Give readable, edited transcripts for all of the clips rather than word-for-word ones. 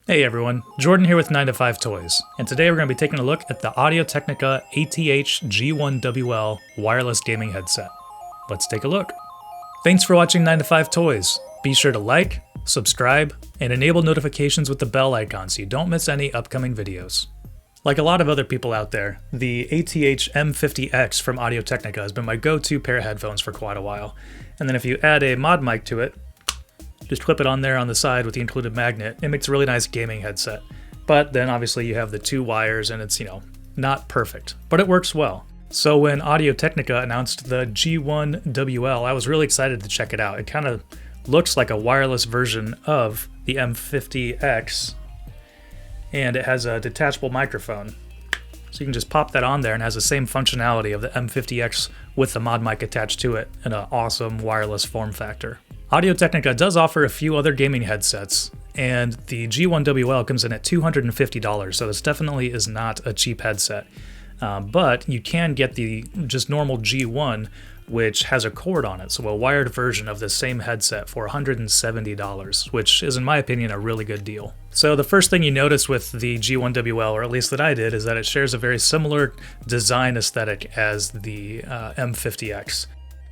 Hey everyone, Jordan here with 9 to 5 Toys, and today we're going to be taking a look at the Audio-Technica ATH-G1WL wireless gaming headset. Let's take a look. Thanks for watching 9 to 5 Toys. Be sure to like, subscribe, and enable notifications with the bell icon so you don't miss any upcoming videos. Like a lot of other people out there, the ATH M50X from Audio-Technica has been my go-to pair of headphones for quite a while, and then if you add a mod mic to it, just clip it on there on the side with the included magnet. It makes a really nice gaming headset. But then obviously you have the two wires and it's, not perfect, but it works well. So when Audio-Technica announced the G1WL, I was really excited to check it out. It kind of looks like a wireless version of the M50X, and it has a detachable microphone. So you can just pop that on there and it has the same functionality of the M50X with the mod mic attached to it in an awesome wireless form factor. Audio-Technica does offer a few other gaming headsets, and the G1WL comes in at $250, so this definitely is not a cheap headset. But you can get the just normal G1, which has a cord on it, so a wired version of the same headset for $170, which is in my opinion a really good deal. So the first thing you notice with the G1WL, or at least that I did, is that it shares a very similar design aesthetic as the M50X.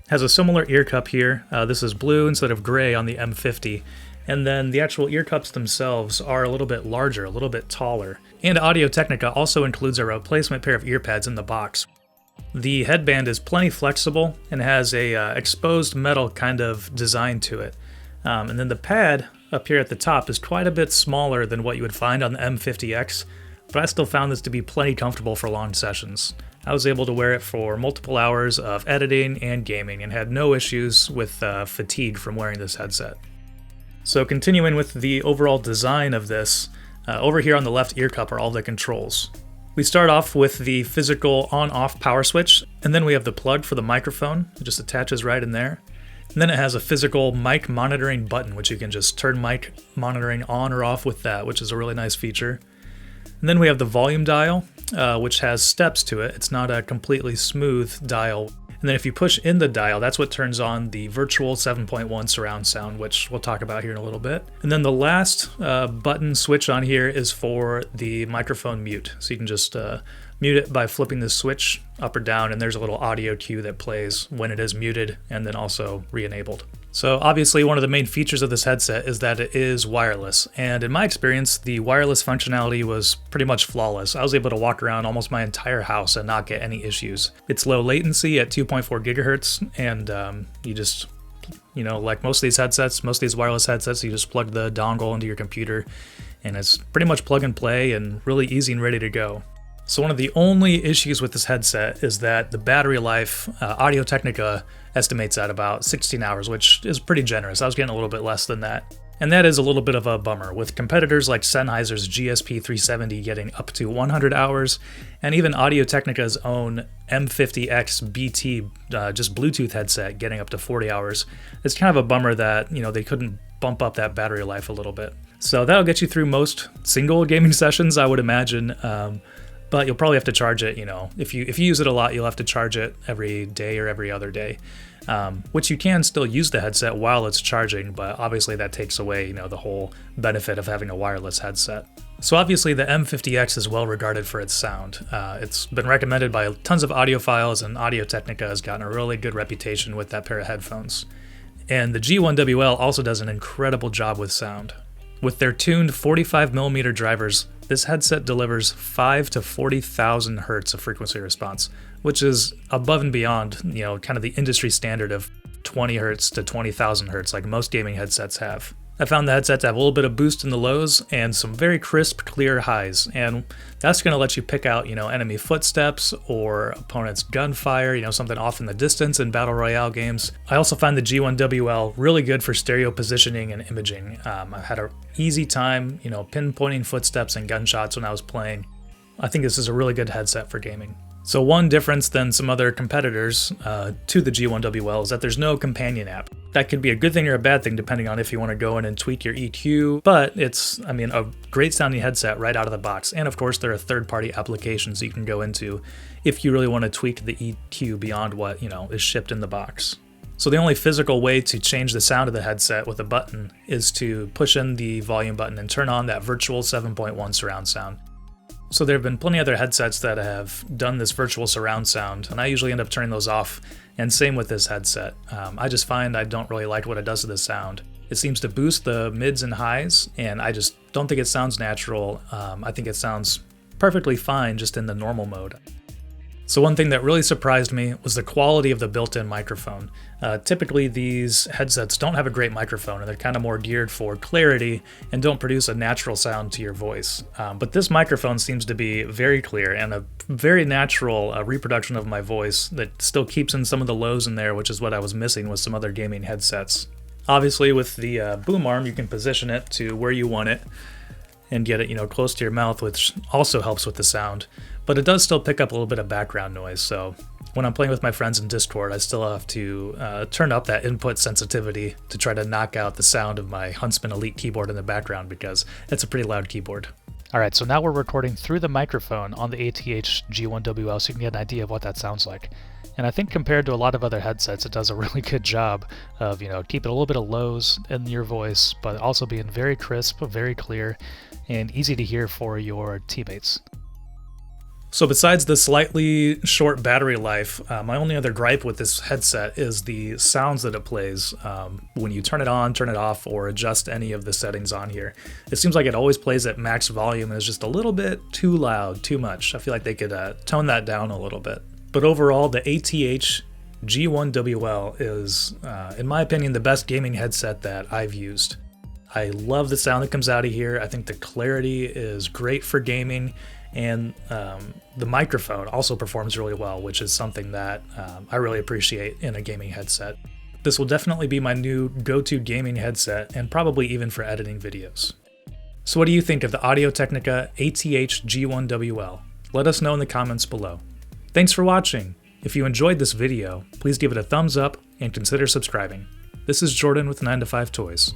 Has a similar ear cup here. This is blue instead of gray on the M50. And then the actual ear cups themselves are a little bit larger, a little bit taller. And Audio-Technica also includes a replacement pair of ear pads in the box. The headband is plenty flexible and has a exposed metal kind of design to it. And then the pad up here at the top is quite a bit smaller than what you would find on the M50X, but I still found this to be plenty comfortable for long sessions. I was able to wear it for multiple hours of editing and gaming and had no issues with fatigue from wearing this headset. So continuing with the overall design of this, over here on the left ear cup are all the controls. We start off with the physical on-off power switch, and then we have the plug for the microphone. It just attaches right in there. And then it has a physical mic monitoring button, which you can just turn mic monitoring on or off with that, which is a really nice feature. And then we have the volume dial, which has steps to it. It's not a completely smooth dial. And then if you push in the dial, that's what turns on the virtual 7.1 surround sound, which we'll talk about here in a little bit. And then the last button switch on here is for the microphone mute. So you can just mute it by flipping the switch up or down, and there's a little audio cue that plays when it is muted and then also re-enabled. So obviously one of the main features of this headset is that it is wireless, and in my experience the wireless functionality was pretty much flawless. I was able to walk around almost my entire house and not get any issues. It's low latency at 2.4 gigahertz, and you just, like most of these headsets, most of these wireless headsets, you just plug the dongle into your computer and it's pretty much plug and play and really easy and ready to go. So one of the only issues with this headset is that the battery life, Audio-Technica estimates at about 16 hours, which is pretty generous. I was getting a little bit less than that. And that is a little bit of a bummer, with competitors like Sennheiser's GSP-370 getting up to 100 hours, and even Audio-Technica's own M50X BT, just Bluetooth headset, getting up to 40 hours. It's kind of a bummer that, they couldn't bump up that battery life a little bit. So that'll get you through most single gaming sessions, I would imagine. But you'll probably have to charge it, if you use it a lot, you'll have to charge it every day or every other day, which you can still use the headset while it's charging, but obviously that takes away, the whole benefit of having a wireless headset. So obviously the M50X is well regarded for its sound. It's been recommended by tons of audiophiles, and Audio-Technica has gotten a really good reputation with that pair of headphones. And the G1WL also does an incredible job with sound. With their tuned 45mm drivers, this headset delivers 5 to 40,000 hertz of frequency response, which is above and beyond, kind of the industry standard of 20 hertz to 20,000 hertz like most gaming headsets have. I found the headset to have a little bit of boost in the lows and some very crisp, clear highs, and that's going to let you pick out, enemy footsteps or opponent's gunfire, something off in the distance in Battle Royale games. I also find the G1WL really good for stereo positioning and imaging. I had an easy time, pinpointing footsteps and gunshots when I was playing. I think this is a really good headset for gaming. So one difference than some other competitors to the G1WL is that there's no companion app. That could be a good thing or a bad thing depending on if you want to go in and tweak your EQ, but it's, a great sounding headset right out of the box. And of course there are third-party applications you can go into if you really want to tweak the EQ beyond what, is shipped in the box. So the only physical way to change the sound of the headset with a button is to push in the volume button and turn on that virtual 7.1 surround sound. So there have been plenty of other headsets that have done this virtual surround sound, and I usually end up turning those off, and same with this headset. I just find I don't really like what it does to the sound. It seems to boost the mids and highs, and I just don't think it sounds natural. I think it sounds perfectly fine just in the normal mode. So one thing that really surprised me was the quality of the built-in microphone. Typically these headsets don't have a great microphone, and they're kind of more geared for clarity and don't produce a natural sound to your voice. But this microphone seems to be very clear and a very natural reproduction of my voice that still keeps in some of the lows in there, which is what I was missing with some other gaming headsets. Obviously with the boom arm, you can position it to where you want it and get it, close to your mouth, which also helps with the sound. But it does still pick up a little bit of background noise, so when I'm playing with my friends in Discord, I still have to turn up that input sensitivity to try to knock out the sound of my Huntsman Elite keyboard in the background, because it's a pretty loud keyboard. Alright, so now we're recording through the microphone on the ATH-G1WL so you can get an idea of what that sounds like. And I think compared to a lot of other headsets, it does a really good job of, keeping a little bit of lows in your voice, but also being very crisp, very clear, and easy to hear for your teammates. So besides the slightly short battery life, my only other gripe with this headset is the sounds that it plays when you turn it on, turn it off, or adjust any of the settings on here. It seems like it always plays at max volume and is just a little bit too loud, too much. I feel like they could tone that down a little bit. But overall, the ATH-G1WL is, in my opinion, the best gaming headset that I've used. I love the sound that comes out of here. I think the clarity is great for gaming. And the microphone also performs really well, which is something that I really appreciate in a gaming headset. This will definitely be my new go-to gaming headset, and probably even for editing videos. So what do you think of the Audio-Technica ATH-G1WL? Let us know in the comments below. Thanks for watching! If you enjoyed this video, please give it a thumbs up and consider subscribing. This is Jordan with 9to5 Toys.